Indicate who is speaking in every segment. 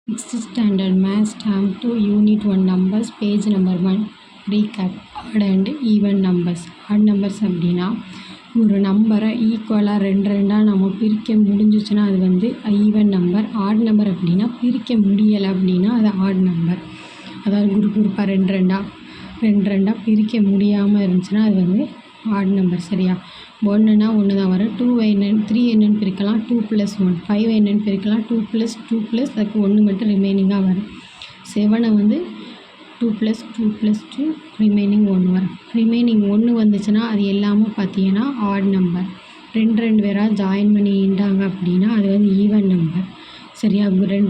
Speaker 1: 6th standard maths term 2 unit 1 numbers page number 1 recap odd and even numbers. odd numbers அப்படின்னா ஒரு நம்பரை ஈக்குவலாக ரெண்டாக நம்ம பிரிக்க முடிஞ்சிச்சுன்னா அது வந்து ஈவன் நம்பர். ஆட் நம்பர் அப்படின்னா பிரிக்க முடியலை அப்படின்னா அது ஆட் நம்பர். அதாவது குரூப்பாக ரெண்டாக பிரிக்க முடியாமல் இருந்துச்சுன்னா அது வந்து ஆட் நம்பர். சரியா? 1னா 1 தான் வரும். 2 3 என்னன்னு பிரிக்கலாம் 2 + 1. 5 என்னன்னு பிரிக்கலாம் 2 + 2 + அதுக்கு 1 மட்டும் ரிமைனிங்காக வரும். 7 வந்து 2 + 2 + 2 ரிமைனிங் 1 வரும். ரிமைனிங் 1 வந்துச்சுன்னா அது எல்லாமே பார்த்தீங்கன்னா ஆட் நம்பர். ரெண்டு பேராக ஜாயின் பண்ணிட்டாங்க அப்படின்னா அது வந்து ஈவன் நம்பர். சரியா?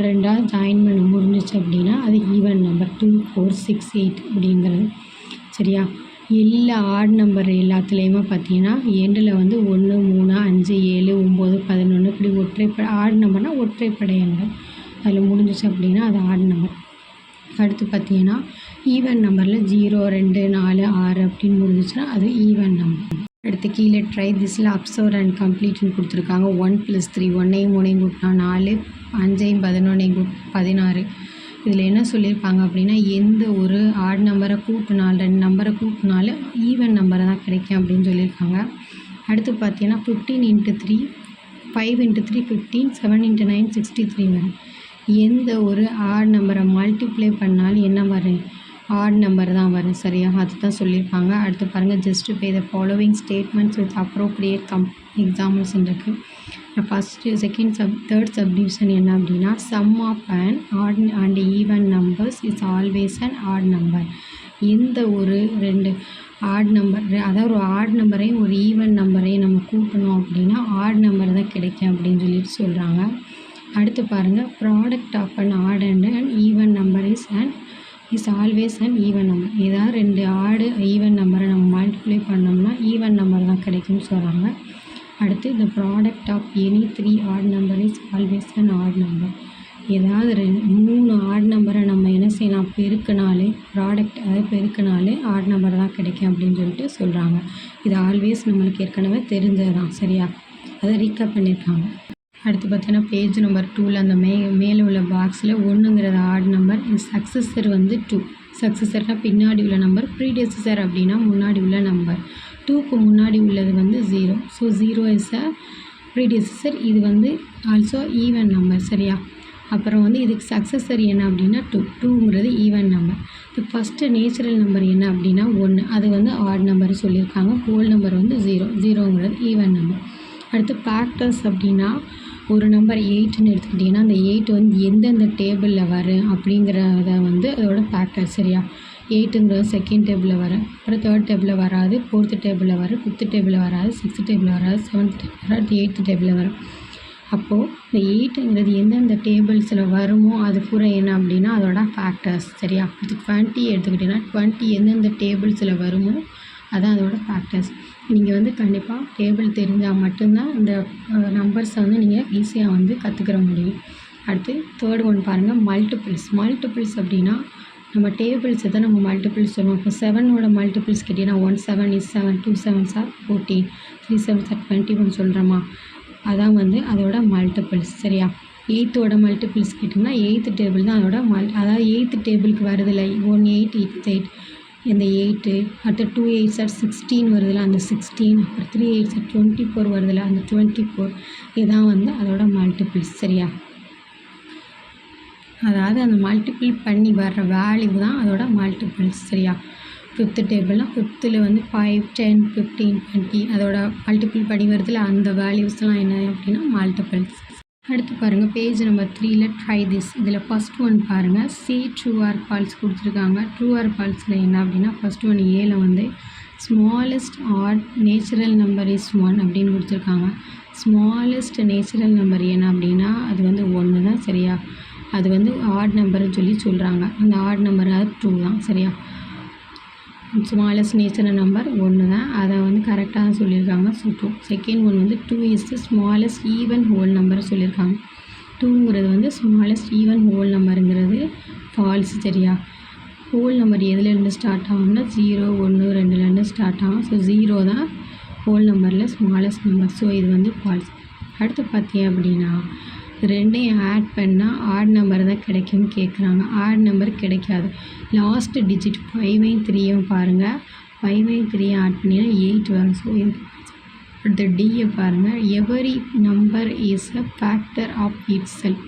Speaker 1: ரெண்டாக ஜாயின் பண்ண முடிஞ்சிச்சு அப்படின்னா அது ஈவன் நம்பர். 2 4 6 8 அப்படிங்கிறது. சரியா? எல்லா ஆட் நம்பர் எல்லாத்துலேயுமே பார்த்தீங்கன்னா எண்டில் வந்து 1 3 5 7 9 11 இப்படி ஒற்றைப்படை ஆட் நம்பர்னால் ஒற்றைப்படை எண்கள் அதில் முடிஞ்சிச்சு அப்படின்னா அது ஆட் நம்பர். அடுத்து பார்த்தீங்கன்னா ஈவன் நம்பரில் 0 2 4 6 அப்படின்னு முடிஞ்சிச்சுன்னா அது ஈவன் நம்பர். அடுத்து கீழே ட்ரை திஸில் அப்சர்வ் அண்ட் கம்ப்ளீட்னு கொடுத்துருக்காங்க. 1 + 3 1ஐயும் 3ஐயும் கூட்டினா 4 5ஐயும் 11ஐயும் கூட்டினா 16. இதில் என்ன சொல்லியிருப்பாங்க அப்படின்னா எந்த ஒரு ஆட் நம்பரை கூட்டினாலும் 2 நம்பரை கூட்டினாலும் ஈவன் நம்பரை தான் கிடைக்கும் அப்படின்னு சொல்லியிருக்காங்க. அடுத்து பார்த்தீங்கன்னா 15 × 3 5 × 3 15 7 × 9 63 வரும். எந்த ஒரு ஆட் நம்பரை மல்டிப்ளை பண்ணாலும் என்ன வரும்? ஆட் நம்பர் தான் வரும். சரியா? அதுதான் சொல்லியிருப்பாங்க. அடுத்து பாருங்கள் justify the following statements with appropriate examples இருக்குது. ஃபஸ்ட்டு தேர்ட் சப்டிவிஷன் என்ன அப்படின்னா sum of an odd and even numbers is always an odd number. எந்த ஒரு 2 ஆட் நம்பர் அதாவது ஒரு ஆட் நம்பரையும் ஒரு ஈவன் நம்பரையும் நம்ம கூட்டணும் அப்படின்னா ஆட் நம்பர் தான் கிடைக்கும் அப்படின்னு சொல்லிட்டு சொல்கிறாங்க. அடுத்து பாருங்கள் product of an odd and even number is always an even number. ஏதாவது 2 ஆடு ஈவன் நம்பரை நம்ம மல்டிப்ளை பண்ணோம்னா ஈவன் நம்பர் தான் கிடைக்கும்னு சொல்கிறாங்க. அடுத்து the product of any 3 odd number is always an odd number. ஏதாவது 3 ஆட் நம்பரை நம்ம என்ன செய்யலாம் பெருக்கினாலே ப்ராடக்ட் அதாவது பெருக்கினாலே ஆட் நம்பர் தான் கிடைக்கும் அப்படின்னு சொல்லிட்டு சொல்கிறாங்க. இது ஆல்வேஸ் நம்மளுக்கு ஏற்கனவே தெரிஞ்சது தான். சரியா? அதை ரீகேப் பண்ணியிருக்காங்க. அடுத்து பார்த்தீங்கன்னா பேஜ் நம்பர் 2ல் அந்த மேலே உள்ள பாக்ஸில் 1ங்கிறது ஆட் நம்பர். சக்ஸஸர் வந்து 2. சக்ஸஸர்னால் பின்னாடி உள்ள நம்பர். ப்ரீடெசிசர் அப்படின்னா முன்னாடி உள்ள நம்பர். 2க்கு முன்னாடி உள்ளது வந்து 0. So 0 is a predecessor. இது வந்து ஆல்சோ ஈவன் நம்பர். சரியா? அப்புறம் வந்து இதுக்கு சக்ஸஸர் என்ன அப்படின்னா 2ங்கிறது ஈவன் நம்பர். இப்போ ஃபஸ்ட்டு நேச்சுரல் நம்பர் என்ன அப்படின்னா 1. அது வந்து ஆட் நம்பர் சொல்லியிருக்காங்க. ஹோல் நம்பர் வந்து 0ங்கிறது ஈவன் நம்பர். அடுத்து ஃபேக்டர்ஸ் அப்படின்னா ஒரு நம்பர் 8ன்னு எடுத்துக்கிட்டிங்கன்னா அந்த 8 வந்து எந்தெந்த டேபிளில் வரும் அப்படிங்கிறத வந்து அதோட ஃபேக்டர். சரியா? 8ங்கிறது செகண்ட் டேபிளில் வரும், அப்புறம் தேர்ட் டேபிளில் வராது, 4th டேபிளில் வரும், 5th டேபிளில் வராது, 6th டேபிளில் வராது, 7th டேபிளில் வராது, 8th டேபிளில் வரும். அப்போது இந்த 8ங்கிறது எந்தெந்த டேபிள்ஸில் வருமோ அது பூரா என்ன அப்படின்னா அதோட ஃபேக்டர்ஸ். சரியா? இது 20 எடுத்துக்கிட்டிங்கன்னா 20 எந்தெந்த டேபிள்ஸில் வருமோ அதான் அதோட ஃபேக்டர்ஸ். நீங்கள் வந்து கண்டிப்பாக டேபிள் தெரிஞ்சால் மட்டும்தான் இந்த நம்பர்ஸை வந்து நீங்கள் ஈஸியாக வந்து கற்றுக்கிற முடியும். அடுத்து தேர்ட் ஒன் பாருங்கள் மல்டிபிள்ஸ் அப்படின்னா நம்ம டேபிள்ஸை தான் நம்ம மல்டிபிள்ஸ் சொல்லுவோம். இப்போ 7ஓட மல்டிபிள்ஸ் கேட்டிங்கன்னா 1 7 is 7, 2 7s are 14, 3 7s are 21 சொல்கிறோமா? அதான் வந்து அதோட மல்டிபிள்ஸ். சரியா? 8ஓட மல்டிபிள்ஸ் கேட்டிங்கன்னா 8th டேபிள் தான் அதோட அதாவது 8th டேபிளுக்கு வருதில்ல 1 8 8 இந்த 8 அடுத்து 2 8s are 16 வருதில்ல அந்த 16, அப்புறம் 3 8s are 24 வருதில்ல அந்த 24 இதான் வந்து அதோட மல்டிபிள்ஸ். சரியா? அதாவது அந்த மல்டிபிள் பண்ணி வர்ற வேல்யூ தான் அதோட மல்டிபிள்ஸ். சரியா? 5th டேபிள்னால் 5th வந்து 5 10 15 20 அதோட மல்டிபிள் பண்ணி வருதில்ல அந்த வேல்யூஸ்லாம் என்ன அப்படின்னா மல்டிபிள்ஸ். அடுத்து பாருங்கள் பேஜ் நம்பர் 3ல் ட்ரை திஸ். இதில் ஃபஸ்ட் ஒன் பாருங்கள் சி ட்ரூ ஆர் ஃபால்ஸ் கொடுத்துருக்காங்க. ட்ரூ ஆர் ஃபால்ஸில் என்ன அப்படின்னா ஃபஸ்ட் ஒன் ஏல வந்து smallest add natural number is 1 அப்படின்னு கொடுத்துருக்காங்க. ஸ்மாலஸ்ட் நேச்சுரல் நம்பர் என்ன அப்படின்னா அது வந்து 1 தான். சரியா? அது வந்து ஆட் நம்பர்னு சொல்லி சொல்கிறாங்க. அந்த ஆட் நம்பர் அது 2 தான். சரியா? ஸ்மாலஸ்ட் நேச்சுரல் நம்பர் 1 தான். அதை வந்து கரெக்டாக தான் சொல்லியிருக்காங்க. ஸோ 2. செகண்ட் ஒன் வந்து 2 is the smallest even whole number சொல்லியிருக்காங்க. 2ங்கிறது வந்து ஸ்மாலஸ்ட் ஈவன் ஹோல் நம்பருங்கிறது ஃபால்ஸ். சரியா? ஹோல் நம்பர் எதுலேருந்து ஸ்டார்ட் ஆகும்னா 0 1 2லேருந்து ஸ்டார்ட் ஆகும். ஸோ 0 தான் ஹோல் நம்பரில் ஸ்மாலஸ்ட் நம்பர். ஸோ இது வந்து ஃபால்ஸ். அடுத்து பார்த்தீங்க அப்படின்னா ரெண்டையும் ஆட் பண்ணால் ஆட் நம்பர் தான் கிடைக்கும்னு கேட்குறாங்க. ஆட் நம்பர் கிடைக்காது. லாஸ்ட்டு டிஜிட் 5ஐயும் 3ஐயும் பாருங்கள். 5ஐயும் 3ஐயும் ஆட் பண்ணினா 8 வரும். ஸோ அடுத்து டியை பாருங்கள். Every number is a factor of itself.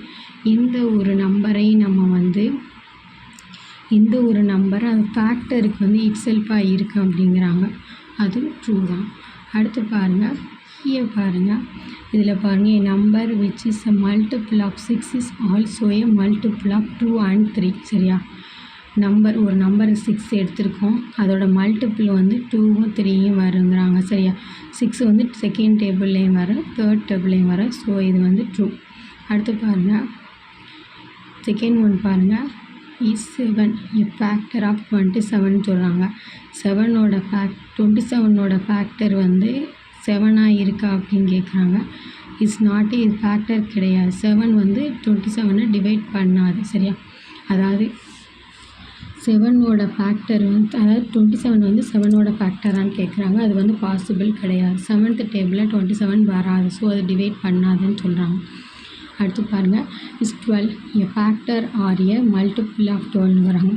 Speaker 1: இந்த ஒரு நம்பரை நம்ம வந்து இந்த ஒரு நம்பர் அது ஃபேக்டருக்கு வந்து இட் செல்ஃபாக இருக்குது அப்படிங்கிறாங்க. அது ட்ரூ தான். அடுத்து பாருங்கள் ஈயை பாருங்கள். இதில் பாருங்கள் a number which is a multiple of 6 is also a multiple of 2 and 3. சரியா? ஒரு நம்பர் 6 எடுத்திருக்கோம். அதோட மல்டிபிள் வந்து 2வும் 3யும் வருங்கிறாங்க. சரியா? 6 வந்து செகண்ட் டேபிள்லேயும் வரும், தேர்ட் டேபிள்லேயும் வரும். ஸோ இது வந்து ட்ரூ. அடுத்து பாருங்கள் செகண்ட் ஒன் பாருங்கள். இஸ் 7 a factor of 27 சொல்கிறாங்க. 27ஓட ஃபேக்டர் வந்து 7ஆக இருக்கா அப்படின்னு கேட்குறாங்க. இஸ் நாட் இது ஃபேக்டர் கிடையாது. 7 வந்து 27 டிவைட் பண்ணாது. சரியா? அதாவது 7ஓட ஃபேக்டர் வந்து அதாவது 27 வந்து 7ஓட ஃபேக்டரான்னு கேட்குறாங்க. அது வந்து பாசிபிள் கிடையாது. 7th டேபிளில் 27 வராது. ஸோ அது டிவைட் பண்ணாதுன்னு சொல்கிறாங்க. அடுத்து பாருங்கள் is 12 a factor or a multiple of 12ங்கிறாங்க.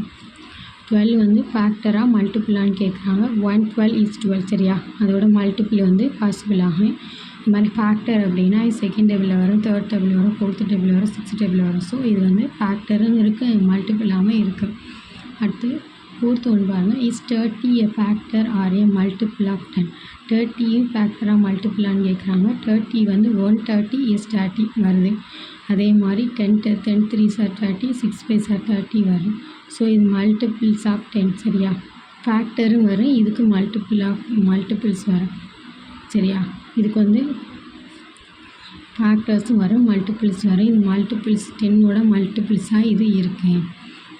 Speaker 1: 12 வந்து ஃபேக்டராக மல்டிப்புளான்னு கேட்குறாங்க. 112 is 12. சரியா? அதோட மல்டிபிள் வந்து பாசிபிள் ஆகும். இந்த மாதிரி ஃபேக்டர் அப்படின்னா செகண்ட் டேபிளில் வரும், தேர்ட் டேபிள் வரும், ஃபோர்த்து டேபிள் வரும், சிக்ஸ்த் டேபிள் வரும். ஸோ இது வந்து ஃபேக்டரும் இருக்குது, மல்டிபிளாகவும் இருக்குது. அடுத்து ஃபோர்த் ஒன் பாருங்கள். Is 30 a factor or a multiple of 10. 30யும் ஃபேக்டராக மல்டிப்புளான்னு கேட்குறாங்க. 30 வந்து 130 is 30 வருது. அதே மாதிரி 10 3s are 30, 6 5s are 30 வரும். ஸோ இது மல்டிபிள்ஸ் ஆஃப் 10. சரியா? ஃபேக்டரும் வரும், இதுக்கு மல்டிபிள்ஸ் வரும். சரியா? இதுக்கு வந்து ஃபேக்டர்ஸும் வரும், மல்டிபிள்ஸ் வரும். இது மல்டிபிள்ஸ் 10ஓட மல்டிபிள்ஸாக இது இருக்குது.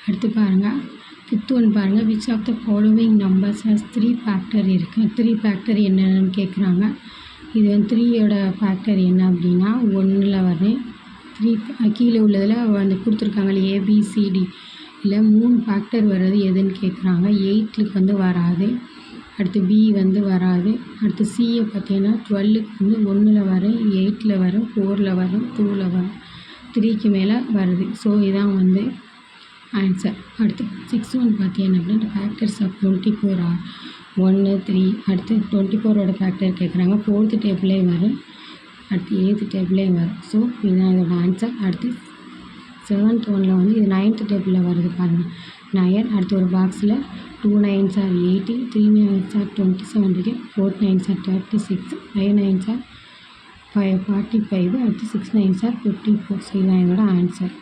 Speaker 1: அடுத்து பாருங்கள் ஃபிஃப்த் ஒன் பாருங்கள். Which of the following numbers has 3 factor இருக்குது. 3 ஃபேக்டர் என்னென்னு கேட்குறாங்க. இது வந்து 3யோட ஃபேக்டர் என்ன அப்படின்னா 1ல் வரும். 3 கீழே உள்ளதில் வந்து கொடுத்துருக்காங்க ஏபிசிடி இல்லை 3 ஃபேக்டர் வர்றது எதுன்னு கேட்குறாங்க. 8க்கு வந்து வராது. அடுத்து பி வந்து வராது. அடுத்து சியை பார்த்தீங்கன்னா 12க்கு வந்து 1ல் வரும், 8ல் வரும், 4ல் வரும், 2ல் வரும், 3க்கு மேலே வருது. ஸோ இதான் வந்து ஆன்சர். அடுத்து 6 ஒன் பார்த்தீங்கன்னா அப்படின்னா ஃபேக்டர்ஸ் ஆஃப் 24 ஆர் 1 3. அடுத்து 24ஓட ஃபேக்டர் கேட்குறாங்க. 4th டேபிள்லேயும் வரும், அடுத்து 8th டேபிள்லேயும் வரும். ஸோ இதுதான் இதோட ஆன்சர். அடுத்து 7th ஒன்னில் வந்து இது 9th டேபிளில் வருது பாருங்கள் 9. அடுத்து ஒரு பாக்ஸில் 2 9s are 80, 3 9s are 27 இருக்குது, 4 9s are 36, 5 9s are 45, அடுத்து 6 9s are 54. ஸோ இதுதான் என்னோட ஆன்சர்.